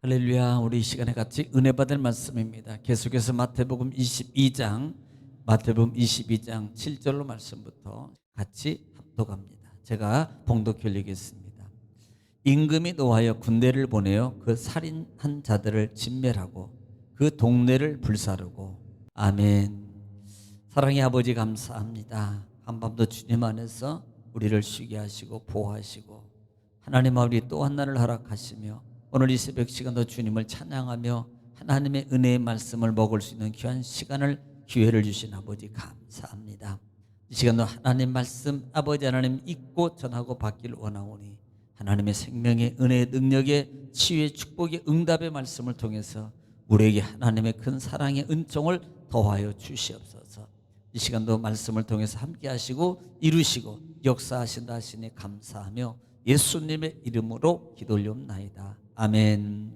할렐루야. 우리 이 시간에 같이 은혜 받을 말씀입니다. 계속해서 마태복음 22장 7절로 말씀부터 같이 합독합니다. 제가 봉독 올리겠습니다. 임금이 노하여 군대를 보내어 그 살인한 자들을 진멸하고 그 동네를 불사르고. 아멘. 사랑의 아버지, 감사합니다. 한밤도 주님 안에서 우리를 쉬게 하시고 보호하시고 하나님 우리 또 한날을 허락하시며 오늘 이 새벽 시간도 주님을 찬양하며 하나님의 은혜의 말씀을 먹을 수 있는 귀한 시간을, 기회를 주신 아버지 감사합니다. 이 시간도 하나님 말씀 아버지 하나님 읽고 전하고 받기를 원하오니 하나님의 생명의 은혜의 능력의 치유의 축복의 응답의 말씀을 통해서 우리에게 하나님의 큰 사랑의 은총을 더하여 주시옵소서. 이 시간도 말씀을 통해서 함께 하시고 이루시고 역사하신다 하시니 감사하며 예수님의 이름으로 기도 올리옵나이다. 아멘.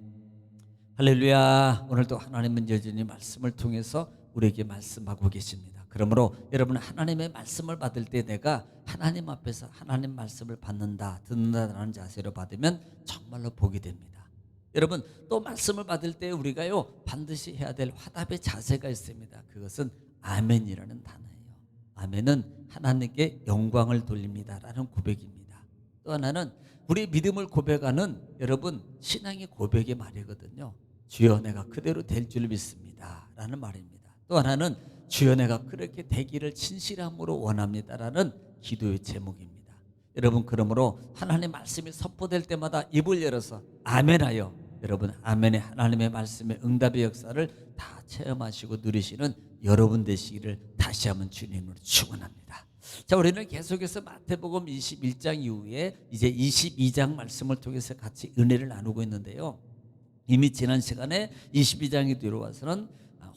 할렐루야. 오늘도 하나님은 여전히 말씀을 통해서 우리에게 말씀하고 계십니다. 그러므로 여러분, 하나님의 말씀을 받을 때 내가 하나님 앞에서 하나님 말씀을 받는다, 듣는다라는 자세로 받으면 정말로 복이 됩니다. 여러분, 또 말씀을 받을 때 우리가요 반드시 해야 될 화답의 자세가 있습니다. 그것은 아멘이라는 단어예요. 아멘은 하나님께 영광을 돌립니다라는 고백입니다. 또 하나는 우리 믿음을 고백하는 여러분 신앙의 고백의 말이거든요. 주여 내가 그대로 될 줄 믿습니다 라는 말입니다. 또 하나는 주여 내가 그렇게 되기를 진실함으로 원합니다라는 기도의 제목입니다. 여러분, 그러므로 하나님의 말씀이 선포될 때마다 입을 열어서 아멘하여 여러분 아멘의 하나님의 말씀의 응답의 역사를 다 체험하시고 누리시는 여러분 되시기를 다시 한번 주님으로 축원합니다. 자, 우리는 계속해서 마태복음 21장 이후에 이제 22장 말씀을 통해서 같이 은혜를 나누고 있는데요. 이미 지난 시간에 22장이 뒤로 와서는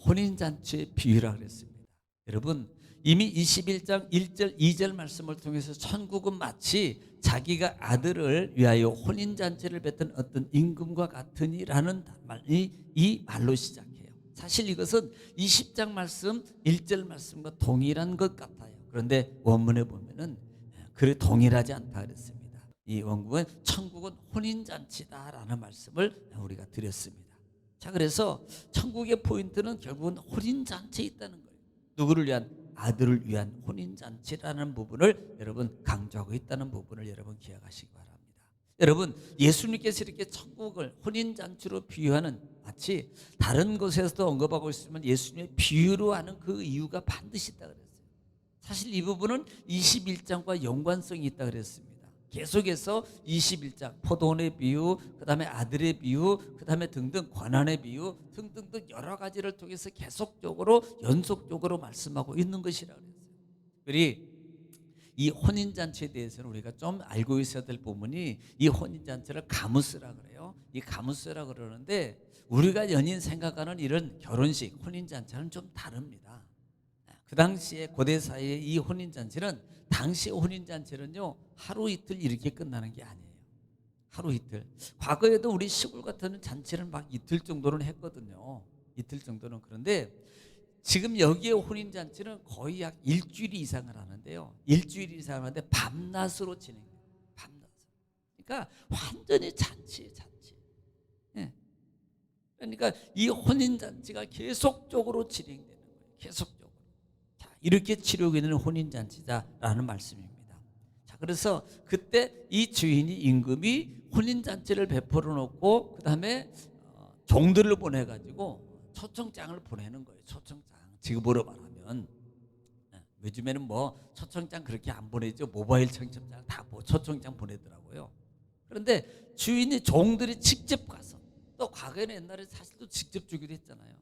혼인잔치의 비유라 그랬습니다. 여러분, 이미 21장 1절 2절 말씀을 통해서 천국은 마치 자기가 아들을 위하여 혼인잔치를 뱉은 어떤 임금과 같으니라는 말이 이 말로 시작해요. 사실 이것은 20장 말씀 1절 말씀과 동일한 것 같아요. 그런데 원문에 보면은 그래 동일하지 않다 그랬습니다. 이 원문은 천국은 혼인잔치다라는 말씀을 우리가 드렸습니다. 자, 그래서 천국의 포인트는 결국은 혼인잔치에 있다는 거예요. 누구를 위한? 아들을 위한 혼인잔치라는 부분을 여러분 강조하고 있다는 부분을 여러분 기억하시기 바랍니다. 여러분, 예수님께서 이렇게 천국을 혼인잔치로 비유하는, 마치 다른 곳에서도 언급하고 있으면 예수님의 비유로 하는 그 이유가 반드시 있다 그랬어요. 사실 이 부분은 21장과 연관성이 있다 그랬습니다. 계속해서 21장 포도원의 비유, 그 다음에 아들의 비유, 그 다음에 등등 권한의 비유 등등등 여러 가지를 통해서 계속적으로 연속적으로 말씀하고 있는 것이라고 그랬어요. 그리고 이 혼인잔치에 대해서는 우리가 좀 알고 있어야 될 부분이, 이 혼인잔치를 가무스라 그래요. 이 가무스라 그러는데 우리가 연인 생각하는 이런 결혼식 혼인잔치는 좀 다릅니다. 그 당시에 고대 사회의 이 혼인잔치는, 당시 혼인잔치는요 하루 이틀 이렇게 끝나는 게 아니에요. 하루 이틀. 과거에도 우리 시골 같은 잔치는 막 이틀 정도는 했거든요. 이틀 정도는. 그런데 지금 여기에 혼인잔치는 거의 약 일주일 이상을 하는데요. 일주일 이상을 하는데 밤낮으로 진행돼요. 밤낮. 그러니까 완전히 잔치예요, 잔치. 예. 그러니까 이 혼인잔치가 계속적으로 진행되는 거예요. 계속적으로. 자, 이렇게 치르고 있는 혼인잔치다라는 말씀입니다. 자, 그래서 그때 이 주인이, 임금이 혼인잔치를 베풀어 놓고 그 다음에 종들을 보내가지고 초청장을 보내는 거예요. 초청장. 지금으로 말하면 요즘에는 뭐 초청장 그렇게 안 보내죠. 모바일 청첩장 다 초청장 보내더라고요. 그런데 주인이, 종들이 직접 가서, 또 과거에는 옛날에 사실 또 직접 주기도 했잖아요.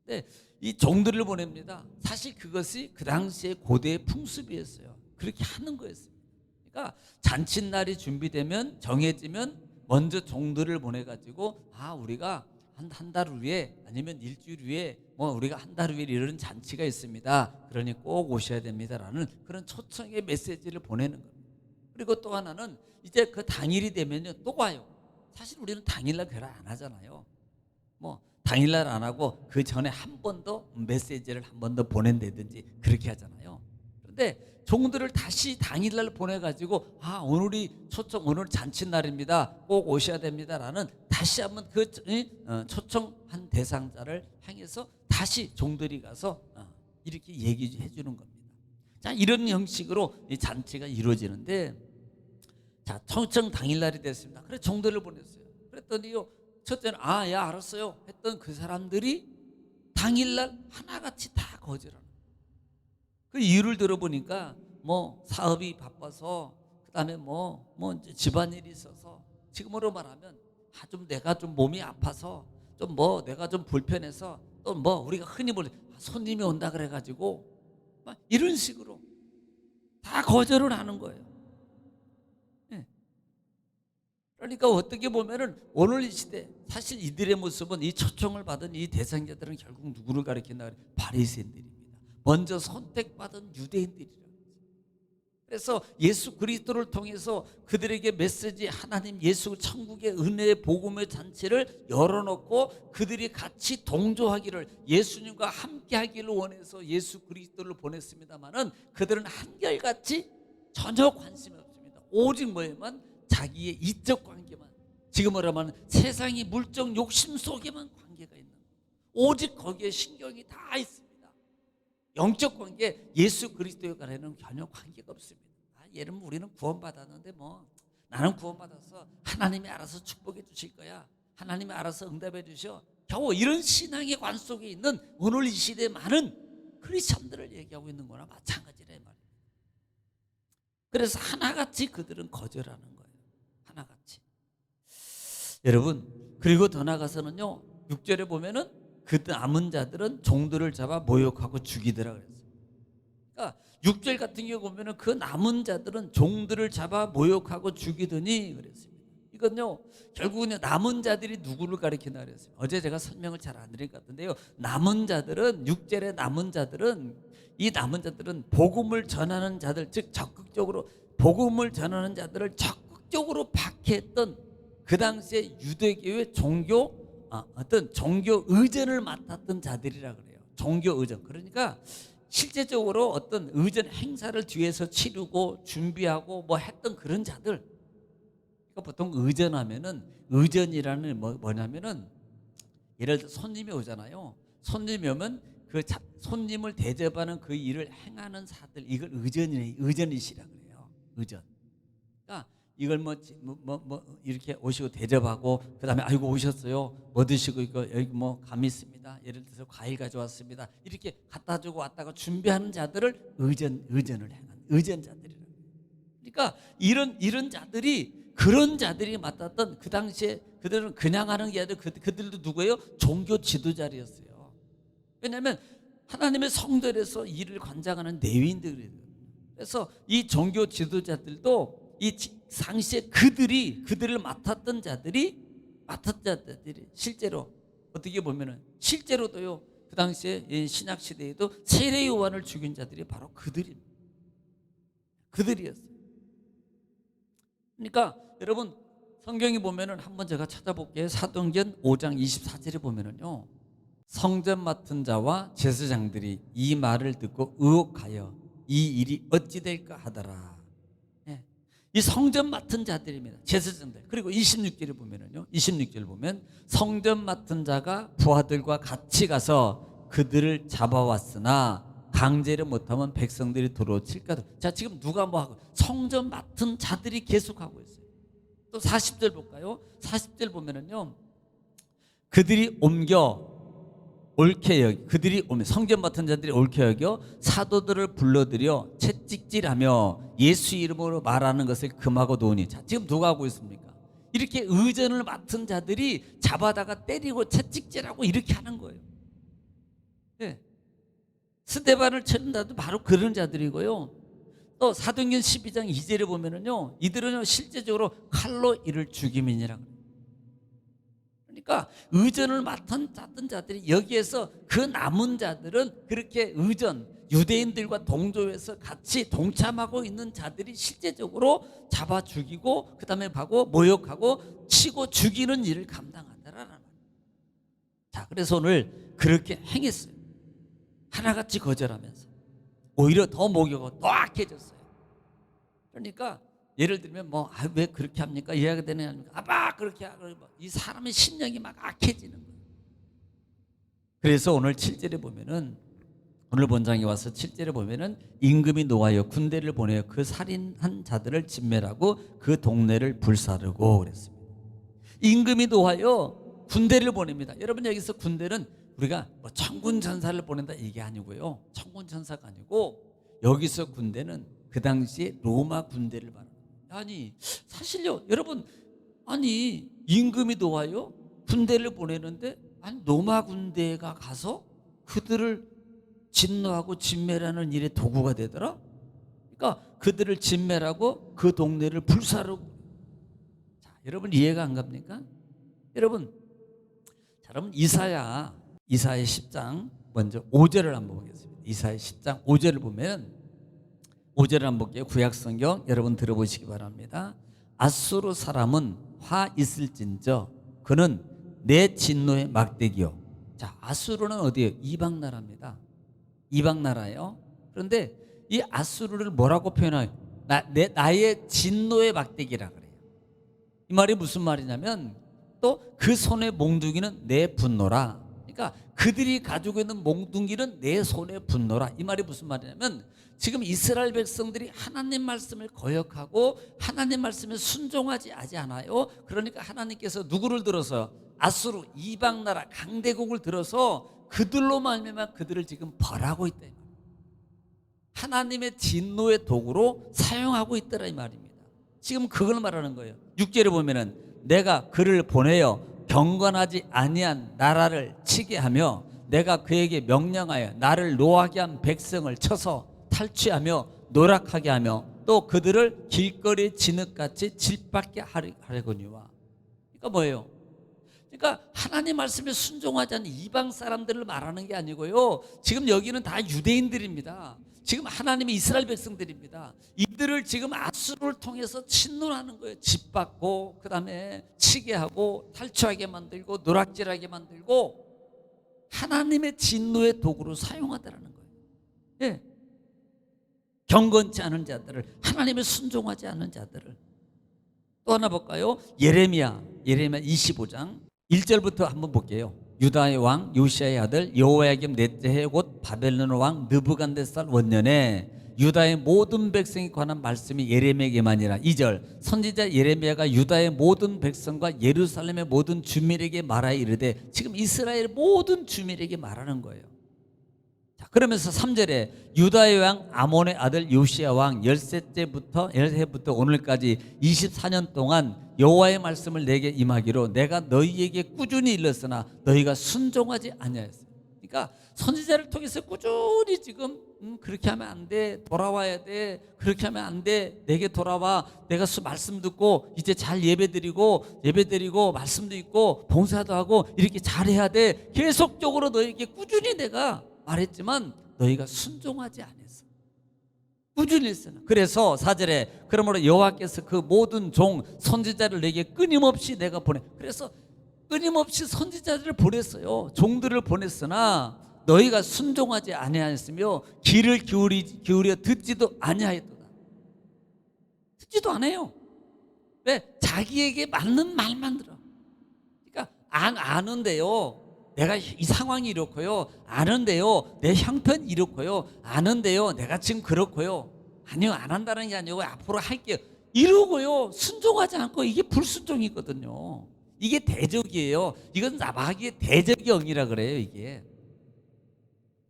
근데 이 종들을 보냅니다. 사실 그것이 그 당시의 고대의 풍습이었어요. 그렇게 하는 거였습니다. 그러니까 잔칫날이 준비되면, 정해지면 먼저 종들을 보내가지고 우리가 한 달 후에 아니면 일주일 후에 뭐 우리가 한 달 후에 이런 잔치가 있습니다. 그러니 꼭 오셔야 됩니다라는 그런 초청의 메시지를 보내는 겁니다. 그리고 또 하나는 이제 그 당일이 되면요 또 와요. 사실 우리는 당일날 결혼 안 하잖아요. 뭐 당일날 안 하고 그 전에 한 번 더 메시지를 한 번 더 보낸다든지 그렇게 하잖아요. 그런데 종들을 다시 당일날 보내가지고 오늘이 초청, 오늘 잔칫날입니다. 꼭 오셔야 됩니다라는 다시 한번 그 초청한 대상자를 향해서 다시 종들이 가서 이렇게 얘기해 주는 겁니다. 자, 이런 형식으로 이 잔치가 이루어지는데, 자, 초청 당일날이 됐습니다. 그래 종들을 보냈어요. 그랬더니요, 첫째는 야 알았어요 했던 그 사람들이 당일날 하나같이 다 거절하는. 그 이유를 들어보니까 뭐 사업이 바빠서, 그다음에 뭐 집안일이 있어서, 지금으로 말하면 좀 내가 좀 몸이 아파서, 좀 뭐 내가 좀 불편해서, 또 뭐 우리가 흔히 보는 손님이 온다 그래가지고 막 이런 식으로 다 거절을 하는 거예요. 예. 그러니까 어떻게 보면은 오늘 이 시대, 사실 이들의 모습은, 이 초청을 받은 이 대상자들은 결국 누구를 가리킨다? 바리새인들입니다. 먼저 선택받은 유대인들이라. 그래서 예수 그리스도를 통해서 그들에게 메시지, 하나님 예수 천국의 은혜의 복음의 잔치를 열어놓고 그들이 같이 동조하기를, 예수님과 함께하기를 원해서 예수 그리스도를 보냈습니다마는 그들은 한결같이 전혀 관심이 없습니다. 오직 뭐에만, 자기의 이적 관계만, 지금으로 말하면 세상이 물적 욕심 속에만 관계가 있는 거예요. 오직 거기에 신경이 다 있습니다. 영적 관계, 예수 그리스도에 관해는 전혀 관계가 없습니다. 예를 들면 우리는 구원받았는데 뭐 나는 구원받아서 하나님이 알아서 축복해 주실 거야, 하나님이 알아서 응답해 주셔, 겨우 이런 신앙의 관 속에 있는 오늘 이 시대의 많은 크리스천들을 얘기하고 있는 거나 마찬가지라 말이에요. 그래서 하나같이 그들은 거절하는 거예요. 하나같이. 여러분, 그리고 더 나가서는요, 6절에 보면은 그 남은 자들은 종들을 잡아 모욕하고 죽이더라 그랬어요. 그러니까 6절 같은 경우 보면은 그 남은 자들은 종들을 잡아 모욕하고 죽이더니 그랬습니다. 이건요, 결국은 남은 자들이 누구를 가리키나 그랬어요. 어제 제가 설명을 잘 안 드린 것 같은데요, 남은 자들은, 6절의 남은 자들은, 이 남은 자들은 복음을 전하는 자들, 즉 적극적으로 복음을 전하는 자들을 적극적으로 박해했던 그 당시에 유대교의 어떤 종교 의전을 맡았던 자들이라 그래요. 종교 의전. 그러니까 실제적으로 어떤 의전 행사를 뒤에서 치르고 준비하고 뭐 했던 그런 자들. 그러니까 보통 의전하면은, 의전이라는 뭐냐면은, 예를 들어 손님이 오잖아요. 손님이 오면 그 손님을 대접하는 그 일을 행하는 사들, 이걸 의전이시라 그래요. 의전. 그러니까 이걸 이렇게 오시고 대접하고, 그다음에 아이고 오셨어요, 뭐 드시고, 이거 여기 뭐 감 있습니다, 예를 들어서 과일 가져왔습니다, 이렇게 갖다 주고 왔다가 준비하는 자들을 의전을 행하는 의전자들이라. 그러니까 이런 자들이, 그런 자들이 맡았던, 그 당시에 그들은 그냥 하는 게 아니라 그들도 누구예요? 종교 지도자리였어요. 왜냐하면 하나님의 성전에서 일을 관장하는 레위인들이에요. 그래서 이 종교 지도자들도 이 당시에 그들을 맡았던 자들이 실제로 어떻게 보면은, 실제로도요, 그 당시에 신약 시대에도 세례 요한을 죽인 자들이 바로 그들이었어요. 그러니까 여러분, 성경에 보면은, 한번 제가 찾아볼게요. 사도행전 5장 24절에 보면은요, 성전 맡은 자와 제사장들이 이 말을 듣고 의혹하여 이 일이 어찌 될까 하더라. 이 성전 맡은 자들입니다. 제사장들. 그리고 26절에 보면은요, 26절 보면 성전 맡은 자가 부하들과 같이 가서 그들을 잡아왔으나 강제를 못하면 백성들이 도로 칠까. 자, 지금 누가 뭐 하고, 성전 맡은 자들이 계속하고 있어요. 또 40절 볼까요? 40절 보면은요, 그들이 그들이 오면, 성전 맡은 자들이 옳게 여겨 사도들을 불러들여 채찍질하며 예수 이름으로 말하는 것을 금하고 놓으니. 자, 지금 누가 하고 있습니까? 이렇게 의전을 맡은 자들이 잡아다가 때리고 채찍질하고 이렇게 하는 거예요. 네. 스데반을 치는다도 바로 그런 자들이고요. 또 사도행전 12장 2절에 보면은요, 이들은 실제적으로 칼로 이를 죽임이니라. 그러니까 의전을 맡은 자들이, 여기에서 그 남은 자들은 그렇게 유대인들과 동조해서 같이 동참하고 있는 자들이 실제적으로 잡아 죽이고, 그 다음에 모욕하고 치고 죽이는 일을 감당한다라는 말이에요. 자, 그래서 오늘 그렇게 행했어요. 하나같이 거절하면서 오히려 더 목욕하고 더 악해졌어요. 그러니까 예를 들면 왜 그렇게 합니까? 이해가 되느냐? 막 그렇게 하고 이 사람의 심령이 막 악해지는 거예요. 그래서 오늘 7절에 보면은, 오늘 본장에 와서 7절에 보면은 임금이 노하여 군대를 보내어 그 살인한 자들을 진멸하고 그 동네를 불사르고 그랬습니다. 임금이 노하여 군대를 보냅니다. 여러분, 여기서 군대는 우리가 뭐 천군 천사를 보낸다 이게 아니고요. 천군 천사가 아니고 여기서 군대는 그 당시에 로마 군대를 말합니다. 아니 사실요 여러분, 아니 임금이 노하여 군대를 보내는데 아니 로마 군대가 가서 그들을 진노하고 진멸하는 일의 도구가 되더라. 그러니까 그들을 진멸하고 그 동네를 불사르고. 자, 여러분 이해가 안 갑니까? 여러분, 자, 여러분 이사야 10장 먼저 5절을 한번 보겠습니다. 이사야 10장 5절을 보면 5절을 한번 볼게요. 구약성경 여러분 들어보시기 바랍니다. 아수르 사람은 화 있을진저 그는 내 진노의 막대기요. 자, 아수르는 어디예요? 이방 나라입니다. 이방 나라예요. 그런데 이 아수르를 뭐라고 표현해요? 나의 진노의 막대기라 그래요. 이 말이 무슨 말이냐면 또 그 손의 몽둥이는 내 분노라. 그러니까 그들이 가지고 있는 몽둥이는 내 손의 분노라. 이 말이 무슨 말이냐면 지금 이스라엘 백성들이 하나님 말씀을 거역하고 하나님 말씀에 순종하지 않아요. 그러니까 하나님께서 누구를 들어서 아수르 이방 나라 강대국을 들어서 그들로 말미암아 그들을 지금 벌하고 있다. 하나님의 진노의 도구로 사용하고 있더라 이 말입니다. 지금 그걸 말하는 거예요. 6절에 보면은 내가 그를 보내어 경건하지 아니한 나라를 치게 하며 내가 그에게 명령하여 나를 노하게 한 백성을 쳐서 탈취하며 노락하게 하며 또 그들을 길거리 진흙같이 질밖에 하려거니와. 그러니까 뭐예요? 그러니까 하나님 말씀에 순종하지 않는 이방 사람들을 말하는 게 아니고요. 지금 여기는 다 유대인들입니다. 지금 하나님의 이스라엘 백성들입니다. 이들을 지금 아수르를 통해서 침노하는 거예요. 짓밟고 그다음에 치게 하고 탈취하게 만들고 노락질하게 만들고 하나님의 진노의 도구로 사용하더라는 거예요. 예. 경건치 않은 자들을, 하나님에 순종하지 않는 자들을. 또 하나 볼까요? 예레미야 25장 1절부터 한번 볼게요. 유다의 왕 요시야의 아들 여호야김 넷째 해 곧 바벨론 왕 느부갓네살 원년에 유다의 모든 백성에 관한 말씀이 예레미야에게만이라. 2절 선지자 예레미야가 유다의 모든 백성과 예루살렘의 모든 주민에게 말하여 이르되, 지금 이스라엘 모든 주민에게 말하는 거예요. 자, 그러면서 3절에 유다의 왕 아몬의 아들 요시야 왕 10세부터 오늘까지 24년 동안 여호와의 말씀을 내게 임하기로 내가 너희에게 꾸준히 일렀으나 너희가 순종하지 아니하였어. 그러니까 선지자를 통해서 꾸준히 지금 그렇게 하면 안 돼, 돌아와야 돼, 그렇게 하면 안 돼, 내게 돌아와, 내가 말씀 듣고 이제 잘 예배드리고 말씀도 있고 봉사도 하고 이렇게 잘해야 돼. 계속적으로 너희에게 꾸준히 내가 말했지만 너희가 순종하지 않았어. 꾸준히 했으나. 그래서 4절에 그러므로 여호와께서 그 모든 종 선지자를 내게 끊임없이 내가 보내. 그래서 끊임없이 선지자들을 보냈어요. 종들을 보냈으나 너희가 순종하지 아니하였으며 귀를 기울여 듣지도 아니하였도다. 듣지도 않아요. 왜? 자기에게 맞는 말만 들어. 그러니까 아는데요, 내가 이 상황이 이렇고요, 아는데요, 내 형편이 이렇고요, 아는데요, 내가 지금 그렇고요, 아니요, 안 한다는 게 아니고 앞으로 할게요, 이러고요 순종하지 않고, 이게 불순종이거든요. 이게 대적이에요. 이건 마귀의 대적의 영이라 그래요, 이게.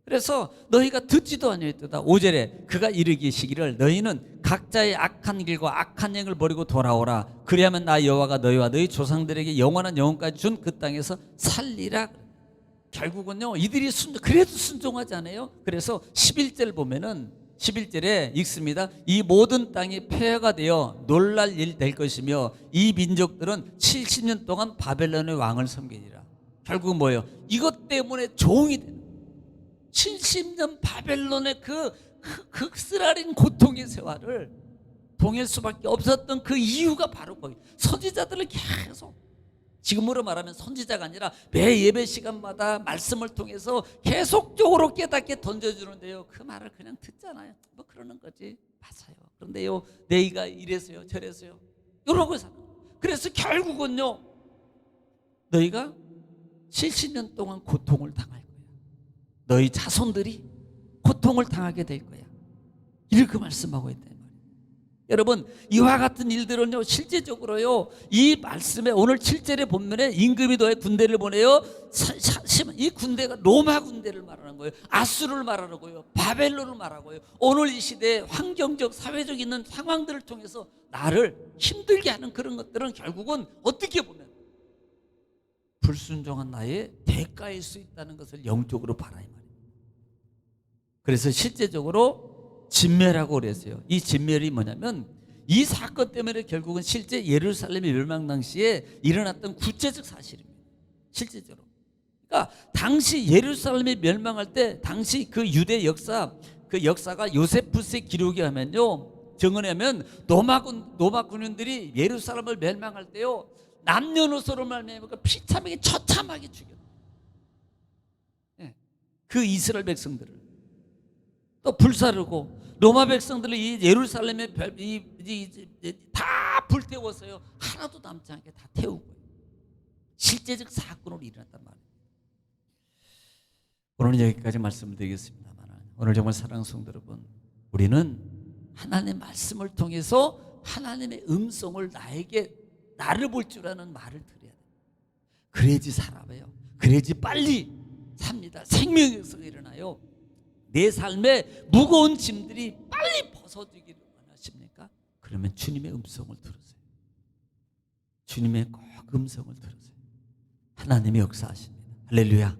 그래서 너희가 듣지도 아니했도다. 5절에 그가 이르기시기를 너희는 각자의 악한 길과 악한 행을 버리고 돌아오라. 그리하면 나 여호와가 너희와 너희 조상들에게 영원한 영혼까지 준 그 땅에서 살리라. 결국은요, 이들이 그래도 순종하지 않아요. 그래서 11절 보면은 11절에 읽습니다. 이 모든 땅이 폐허가 되어 놀랄 일 될 것이며 이 민족들은 70년 동안 바벨론의 왕을 섬기리라. 결국은 뭐예요? 이것 때문에 종이 되는, 70년 바벨론의 그 극스라린 고통의 세월을 동일 수밖에 없었던 그 이유가 바로 거기. 선지자들을 계속, 지금으로 말하면 선지자가 아니라 매 예배 시간마다 말씀을 통해서 계속적으로 깨닫게 던져주는데요, 그 말을 그냥 듣잖아요. 뭐 그러는 거지. 맞아요. 그런데요, 내가 이래서요 저래서요 이러고 사는. 그래서 결국은요, 너희가 70년 동안 고통을 당할 거야. 너희 자손들이 고통을 당하게 될 거야. 이렇게 말씀하고 있다. 여러분, 이와 같은 일들은요, 실제적으로요, 이 말씀에 오늘 7절의 본문에 임금이 너의 군대를 보내요. 이 군대가 로마 군대를 말하는 거예요. 아수르를 말하는 거예요. 바벨론을 말하는 거예요. 오늘 이 시대에 환경적, 사회적 있는 상황들을 통해서 나를 힘들게 하는 그런 것들은 결국은 어떻게 보면 불순종한 나의 대가일 수 있다는 것을 영적으로 봐라 이 말이에요. 그래서 실제적으로 진멸하고 그랬어요. 이 진멸이 뭐냐면 이 사건 때문에 결국은 실제 예루살렘의 멸망 당시에 일어났던 구체적 사실입니다. 실제적으로. 그러니까 당시 예루살렘이 멸망할 때 당시 그 유대 역사, 그 역사가 요세푸스의 기록에 하면요, 정언하면 로마 군인들이 예루살렘을 멸망할 때요, 남녀노소로 말미암아 비참하게 처참하게 죽였어요. 그 이스라엘 백성들을 또 불사르고 로마 백성들을 이 예루살렘에 다 불태웠어요. 하나도 남지 않게 다 태우고 실제적 사건으로 일어났단 말이에요. 오늘은 여기까지 말씀을 드리겠습니다만, 오늘 정말 사랑하는 성도 여러분, 우리는 하나님의 말씀을 통해서 하나님의 음성을 나를 볼 줄 아는 말을 들어야 돼요. 그래야지 살아요. 그래야지 빨리 삽니다. 생명의 역사가 일어나요. 내 삶에 무거운 짐들이 빨리 벗어지기를 원하십니까? 그러면 주님의 음성을 들으세요. 주님의 꼭 음성을 들으세요. 하나님의 역사하십니다. 할렐루야.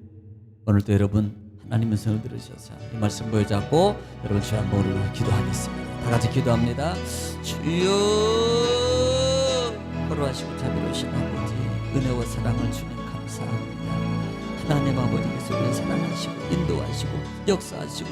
오늘도 여러분 하나님의 음성을 들으셔서 이 말씀 보여잡고 여러분 주의 한번 우리로 기도하겠습니다. 다 같이 기도합니다. 주여, 거룩하시고 자비로우신 아버지, 은혜와 사랑을 주님 감사합니다. 하나님 아버지께서 우리를 사랑하시고 인도하시고 역사하시고